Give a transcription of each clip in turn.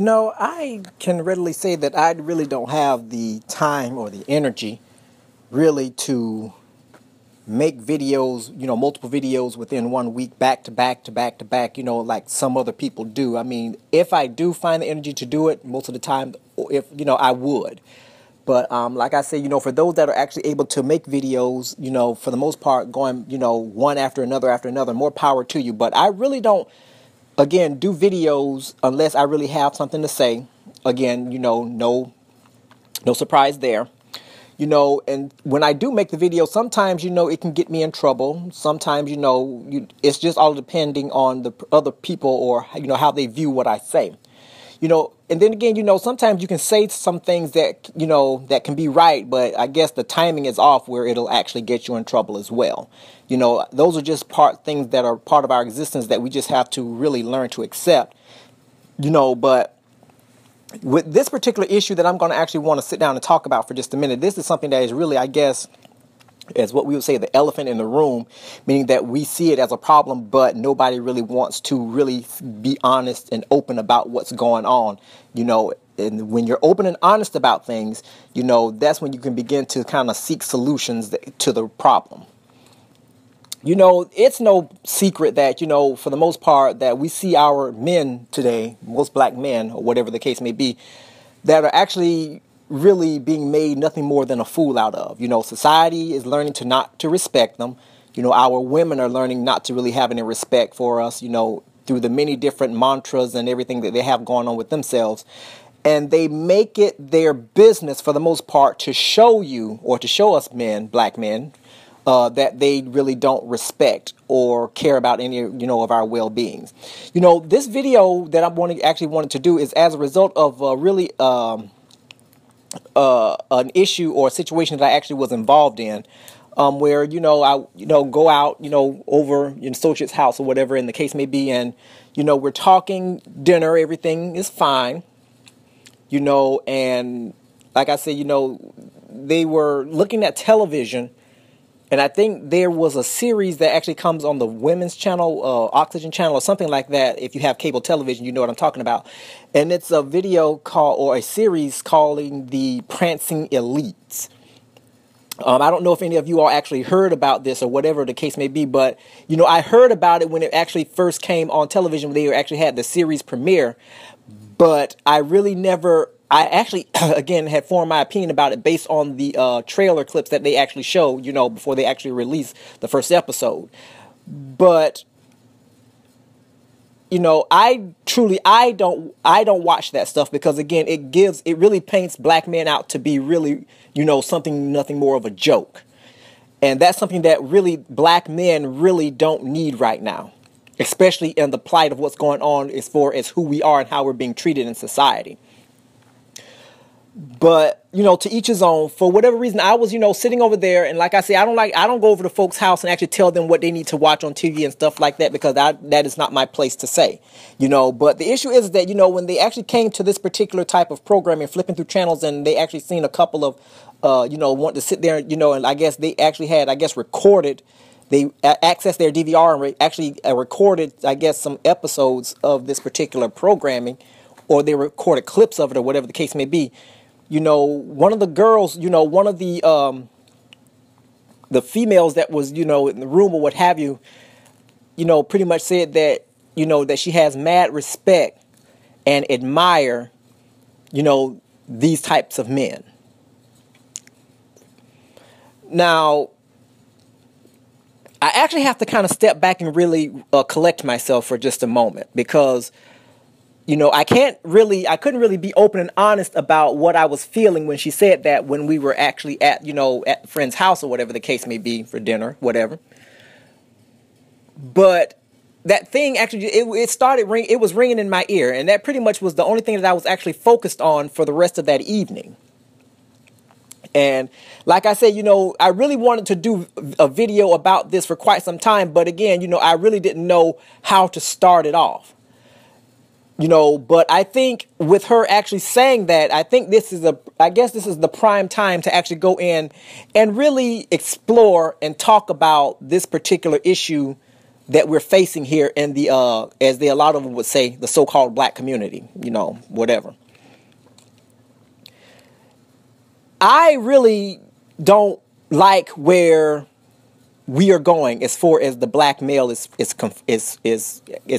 I can readily say that I really don't have the time or the energy really to make videos, multiple videos within 1 week, back to back to back to back, like some other people do. I mean, if I do find the energy to do it, most of the time, I would. But like I say, for those that are actually able to make videos, for the most part, going, one after another, more power to you. But I really don't, again, do videos unless I really have something to say. Again, no surprise there. And when I do make the video, sometimes, it can get me in trouble. Sometimes, it's just all depending on the other people or, how they view what I say. And then again, sometimes you can say some things that, that can be right, but I guess the timing is off where it'll actually get you in trouble as well. Those are just things that are part of our existence that we just have to really learn to accept, but with this particular issue that I'm going to actually want to sit down and talk about for just a minute, this is something that is really, I guess, as what we would say, the elephant in the room, meaning that we see it as a problem, but nobody really wants to really be honest and open about what's going on, and when you're open and honest about things, that's when you can begin to kind of seek solutions to the problem. It's no secret that, for the most part, that we see our men today, most black men, or whatever the case may be, that are actually really being made nothing more than a fool out of. Society is learning not to respect them. Our women are learning not to really have any respect for us, through the many different mantras and everything that they have going on with themselves. And they make it their business, for the most part, to show you, or to show us men, black men, that they really don't respect or care about any, of our well-beings. This video that I actually wanted to do is as a result of really an issue or a situation that I actually was involved in, where, I go out, over in Associate's house or whatever in the case may be, and, we're talking dinner, everything is fine, and like I said, they were looking at television. And I think there was a series that actually comes on the women's channel, Oxygen channel or something like that. If you have cable television, you know what I'm talking about. And it's a video or a series calling the Prancing Elites. I don't know if any of you all actually heard about this or whatever the case may be, but, I heard about it when it actually first came on television, when they actually had the series premiere. But I actually, again, had formed my opinion about it based on the trailer clips that they actually showed, before they actually released the first episode. But, I don't watch that stuff because, again, it really paints black men out to be really, nothing more of a joke. And that's something that really black men really don't need right now, especially in the plight of what's going on as far as who we are and how we're being treated in society. But, to each his own. For whatever reason, I was, sitting over there. And like I say, I don't go over to folks' house and actually tell them what they need to watch on TV and stuff like that, because that is not my place to say, But the issue is that, when they actually came to this particular type of programming, flipping through channels, and they actually seen a couple of, want to sit there, and I guess they actually had, recorded. They accessed their DVR and actually recorded, some episodes of this particular programming, or they recorded clips of it or whatever the case may be. One of the girls, one of the females that was, in the room or what have you, pretty much said that, that she has mad respect and admire, these types of men. Now, I actually have to kind of step back and really collect myself for just a moment, because I couldn't really be open and honest about what I was feeling when she said that, when we were actually at a friend's house or whatever the case may be, for dinner, whatever. But that thing actually, it was ringing in my ear, and that pretty much was the only thing that I was actually focused on for the rest of that evening. And like I said, I really wanted to do a video about this for quite some time, but again, I really didn't know how to start it off. But I think with her actually saying that, I think this is the prime time to actually go in and really explore and talk about this particular issue that we're facing here in the, as a lot of them would say, the so-called black community, whatever. I really don't like where we are going as far as the black male is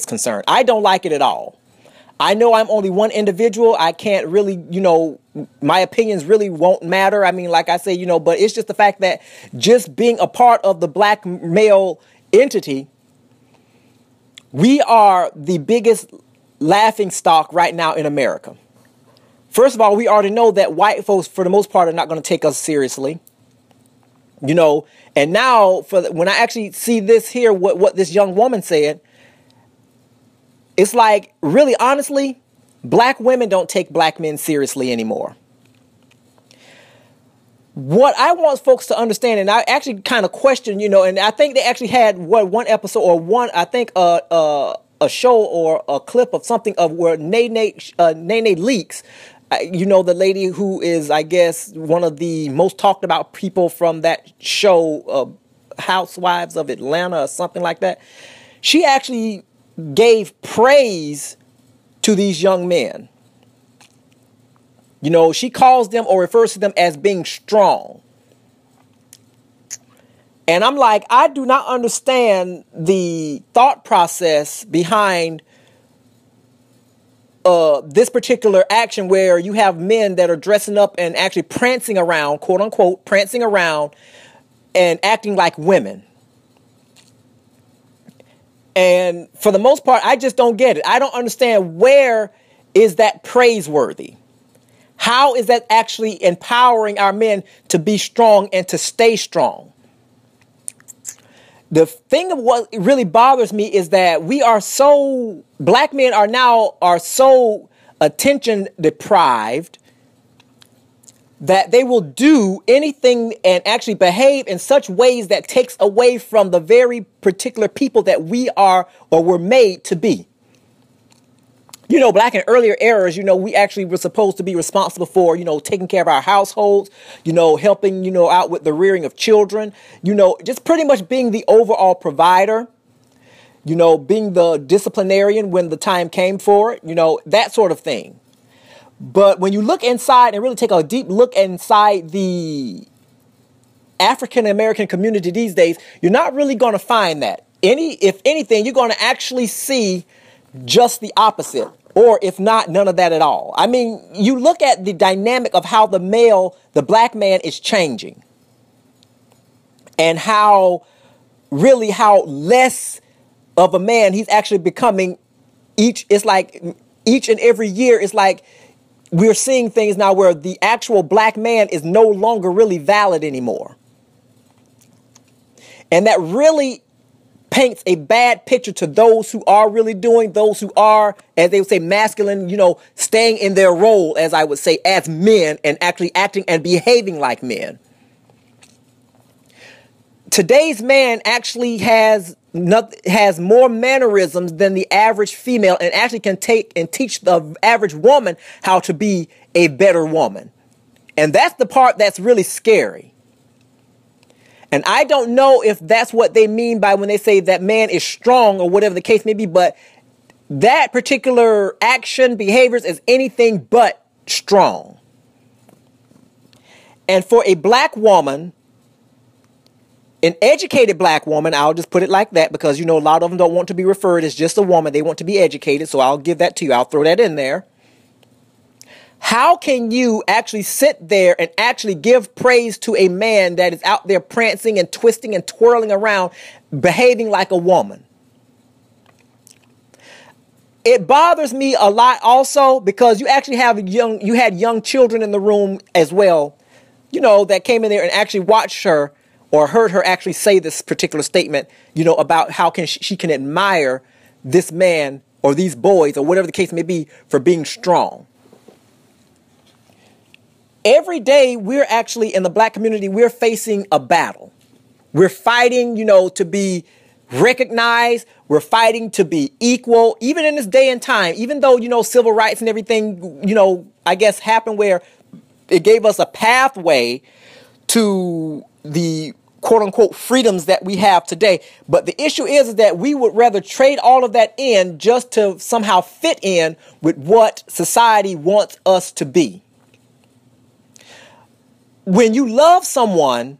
concerned. I don't like it at all. I know I'm only one individual. I can't really, my opinions really won't matter. I mean, like I say, but it's just the fact that just being a part of the black male entity, we are the biggest laughing stock right now in America. First of all, we already know that white folks, for the most part, are not going to take us seriously. And now when I actually see this here, what this young woman said, it's like, really, honestly, black women don't take black men seriously anymore. What I want folks to understand, and I actually kind of question, and I think they actually had one episode or a show or a clip of something of where Nene Leakes, the lady who is, I guess, one of the most talked about people from that show, Housewives of Atlanta or something like that. She actually gave praise to these young men. She calls them or refers to them as being strong. And I'm like, I do not understand the thought process behind this particular action where you have men that are dressing up and actually prancing around, quote unquote, prancing around and acting like women. And for the most part, I just don't get it. I don't understand, where is that praiseworthy? How is that actually empowering our men to be strong and to stay strong? The thing of what really bothers me is that black men are so attention deprived that they will do anything and actually behave in such ways that takes away from the very particular people that we are or were made to be. Back in earlier eras, we actually were supposed to be responsible for, taking care of our households, helping, out with the rearing of children, just pretty much being the overall provider, being the disciplinarian when the time came for it, that sort of thing. But when you look inside and really take a deep look inside the African American community these days, you're not really going to find that. If anything, you're going to actually see just the opposite. Or if not, none of that at all. I mean, you look at the dynamic of how the black man is changing. And how less of a man he's actually becoming each and every year. It's like we're seeing things now where the actual black man is no longer really valid anymore. And that really paints a bad picture to those who are really those who are, as they would say, masculine, staying in their role, as I would say, as men and actually acting and behaving like men. Today's man actually has more mannerisms than the average female, and actually can take and teach the average woman how to be a better woman. And that's the part that's really scary. And I don't know if that's what they mean by when they say that man is strong or whatever the case may be, but that particular action, behaviors is anything but strong. And for a black woman, an educated black woman, I'll just put it like that because, a lot of them don't want to be referred as just a woman. They want to be educated. So I'll give that to you. I'll throw that in there. How can you actually sit there and actually give praise to a man that is out there prancing and twisting and twirling around, behaving like a woman? It bothers me a lot also because you actually had young children in the room as well, that came in there and actually watched her or heard her actually say this particular statement, about how she can admire this man or these boys or whatever the case may be for being strong. Every day we're actually in the black community, we're facing a battle. We're fighting, to be recognized. We're fighting to be equal, even in this day and time, even though, civil rights and everything, I guess happened where it gave us a pathway to the quote unquote freedoms that we have today. But the issue is that we would rather trade all of that in just to somehow fit in with what society wants us to be. When you love someone,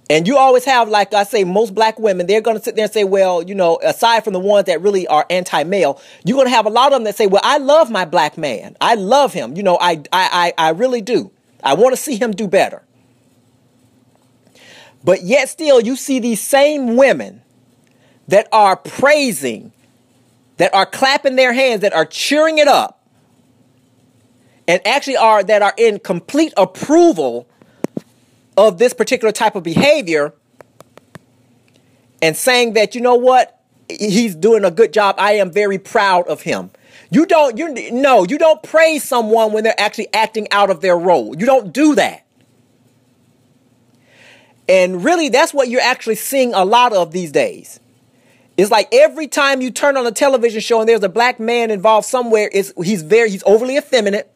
and you always have, like I say, most black women, they're going to sit there and say, well, you know, aside from the ones that really are anti-male, you're going to have a lot of them that say, well, I love my black man. I love him. You know, I really do. I want to see him do better. But yet still, you see these same women that are praising, that are clapping their hands, that are cheering it up, and actually that are in complete approval of this particular type of behavior, and saying that, you know what, he's doing a good job. I am very proud of him. You don't praise someone when they're actually acting out of their role. You don't do that. And really, that's what you're actually seeing a lot of these days. It's like every time you turn on a television show and there's a black man involved somewhere, he's overly effeminate.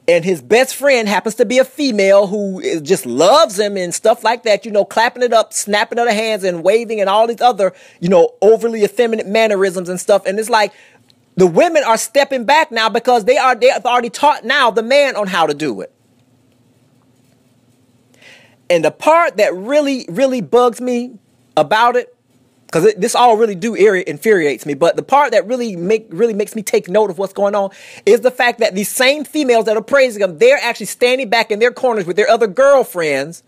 And his best friend happens to be a female who just loves him and stuff like that, you know, clapping it up, snapping of the hands and waving and all these other, you know, overly effeminate mannerisms and stuff. And it's like the women are stepping back now because they have already taught now the man on how to do it. And the part that really, really bugs me about it, because this all really infuriates me. But the part that really makes me take note of what's going on is the fact that these same females that are praising him, they're actually standing back in their corners with their other girlfriends,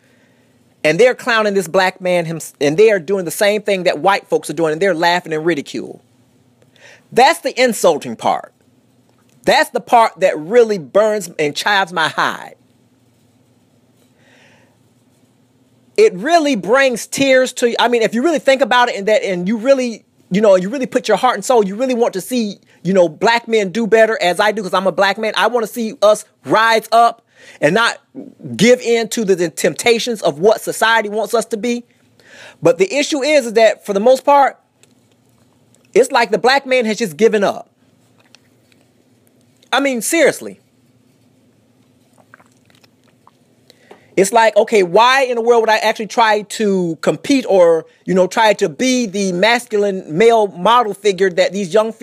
and they're clowning this black man, and they are doing the same thing that white folks are doing, and they're laughing and ridicule. That's the insulting part. That's the part that really burns and chives my hide. It really brings tears to you. I mean, if you really think about it and you really, you know, you really put your heart and soul, you really want to see, you know, black men do better as I do because I'm a black man. I want to see us rise up and not give in to the temptations of what society wants us to be. But the issue is that for the most part, it's like the black man has just given up. I mean, seriously. It's like, okay, why in the world would I actually try to compete or, you know, try to be the masculine male model figure that these young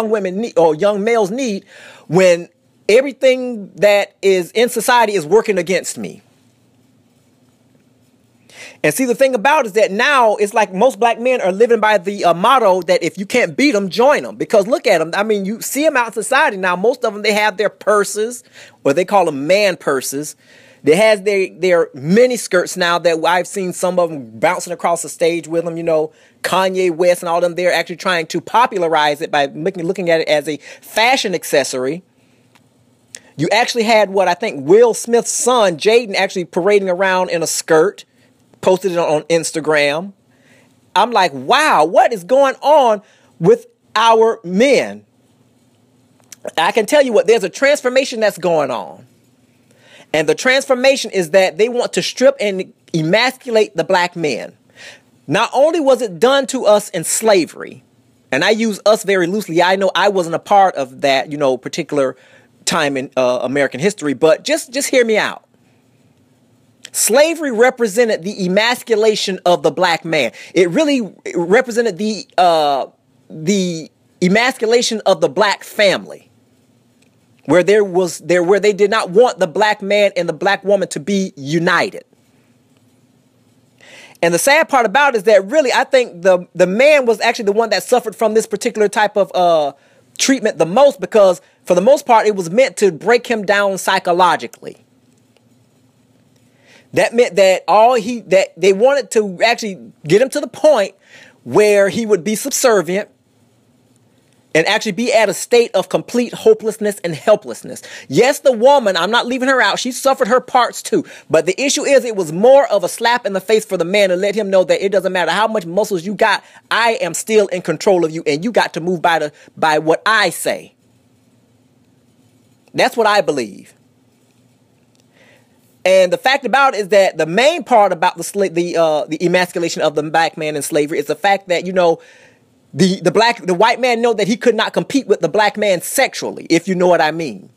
women need or young males need when everything that is in society is working against me? And see, the thing about it is that now it's like most black men are living by the motto that if you can't beat them, join them. Because look at them. I mean, you see them out in society now. Most of them, they have their purses, or they call them man purses. They have their mini skirts now that I've seen some of them bouncing across the stage with them. You know, Kanye West and all them. They're actually trying to popularize it by looking at it as a fashion accessory. You actually had what I think Will Smith's son, Jaden, actually parading around in a skirt, posted it on Instagram. I'm like, wow, what is going on with our men? I can tell you what, there's a transformation that's going on. And the transformation is that they want to strip and emasculate the black men. Not only was it done to us in slavery, and I use us very loosely. I know I wasn't a part of that, you know, particular time in American history, but just hear me out. Slavery represented the emasculation of the black man. It really represented the emasculation of the black family. Where they did not want the black man and the black woman to be united. And the sad part about it is that really, I think the man was actually the one that suffered from this particular type of treatment the most, because for the most part, it was meant to break him down psychologically. That meant that they wanted to actually get him to the point where he would be subservient and actually be at a state of complete hopelessness and helplessness. Yes, the woman, I'm not leaving her out. She suffered her parts too. But the issue is it was more of a slap in the face for the man to let him know that it doesn't matter how much muscles you got. I am still in control of you, and you got to move by what I say. That's what I believe. And the fact about it is that the main part about the emasculation of the black man in slavery is the fact that, you know, the white man know that he could not compete with the black man sexually, if you know what I mean.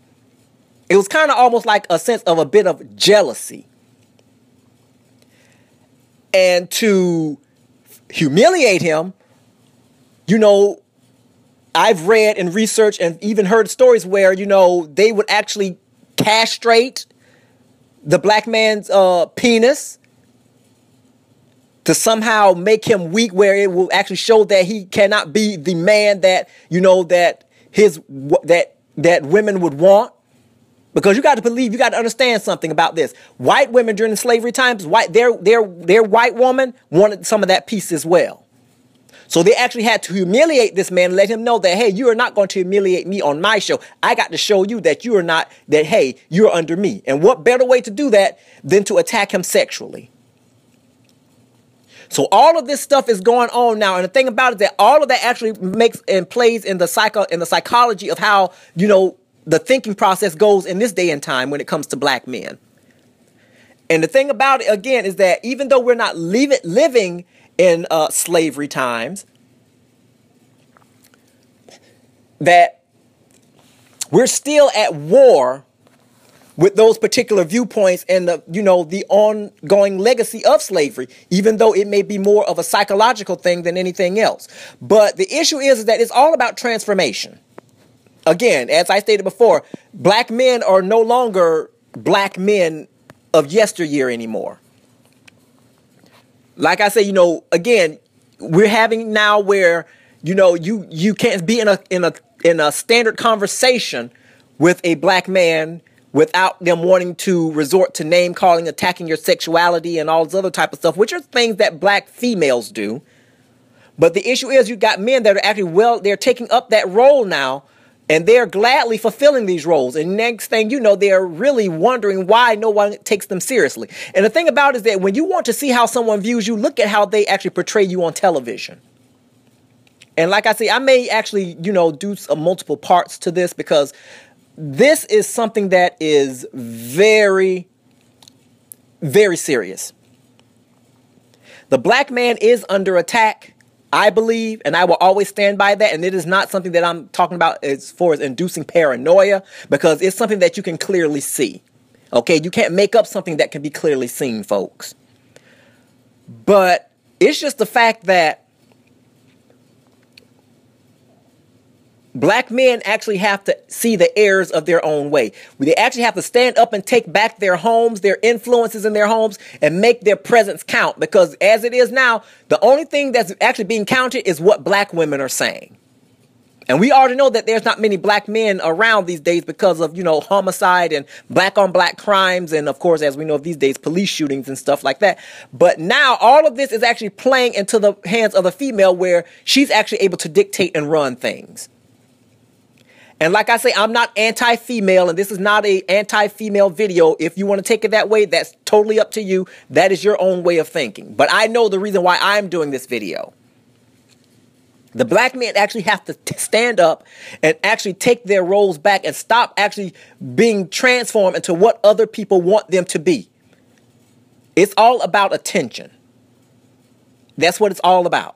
It was kind of almost like a sense of a bit of jealousy. and to humiliate him. You know, I've read and researched and even heard stories where, you know, they would actually castrate the black man's penis to somehow make him weak, where it will actually show that he cannot be the man that, you know, that women would want. Because you got to believe, you got to understand something about this. White women during the slavery times, their white woman wanted some of that piece as well. So they actually had to humiliate this man and let him know that, hey, you are not going to humiliate me on my show. I got to show you that you are not, that, hey, you're under me. And what better way to do that than to attack him sexually? So all of this stuff is going on now. And the thing about it is that all of that actually makes and plays in the psychology of how, you know, the thinking process goes in this day and time when it comes to black men. And the thing about it, again, is that even though we're not living in slavery times, that we're still at war with those particular viewpoints and the ongoing legacy of slavery, even though it may be more of a psychological thing than anything else. But the issue is that it's all about transformation. Again, as I stated before, black men are no longer black men of yesteryear anymore. Like I say, you know, again, we're having now where, you know, you can't be in a standard conversation with a black man without them wanting to resort to name calling, attacking your sexuality and all this other type of stuff, which are things that black females do. But the issue is you got men that are actually, they're taking up that role now, and they're gladly fulfilling these roles. And next thing you know, they're really wondering why no one takes them seriously. And the thing about it is that when you want to see how someone views you, look at how they actually portray you on television. And like I say, I may actually, you know, do multiple parts to this, because this is something that is very, very serious. The black man is under attack, I believe, and I will always stand by that. And it is not something that I'm talking about as far as inducing paranoia, because it's something that you can clearly see. Okay, you can't make up something that can be clearly seen, folks. But it's just the fact that black men actually have to see the errors of their own way. They actually have to stand up and take back their homes, their influences in their homes, and make their presence count. Because as it is now, the only thing that's actually being counted is what black women are saying. And we already know that there's not many black men around these days because of, you know, homicide and black on black crimes. And of course, as we know these days, police shootings and stuff like that. But now all of this is actually playing into the hands of the female, where she's actually able to dictate and run things. And like I say, I'm not anti-female, and this is not an anti-female video. If you want to take it that way, that's totally up to you. That is your own way of thinking. But I know the reason why I'm doing this video. The black men actually have to stand up and actually take their roles back and stop actually being transformed into what other people want them to be. It's all about attention. That's what it's all about.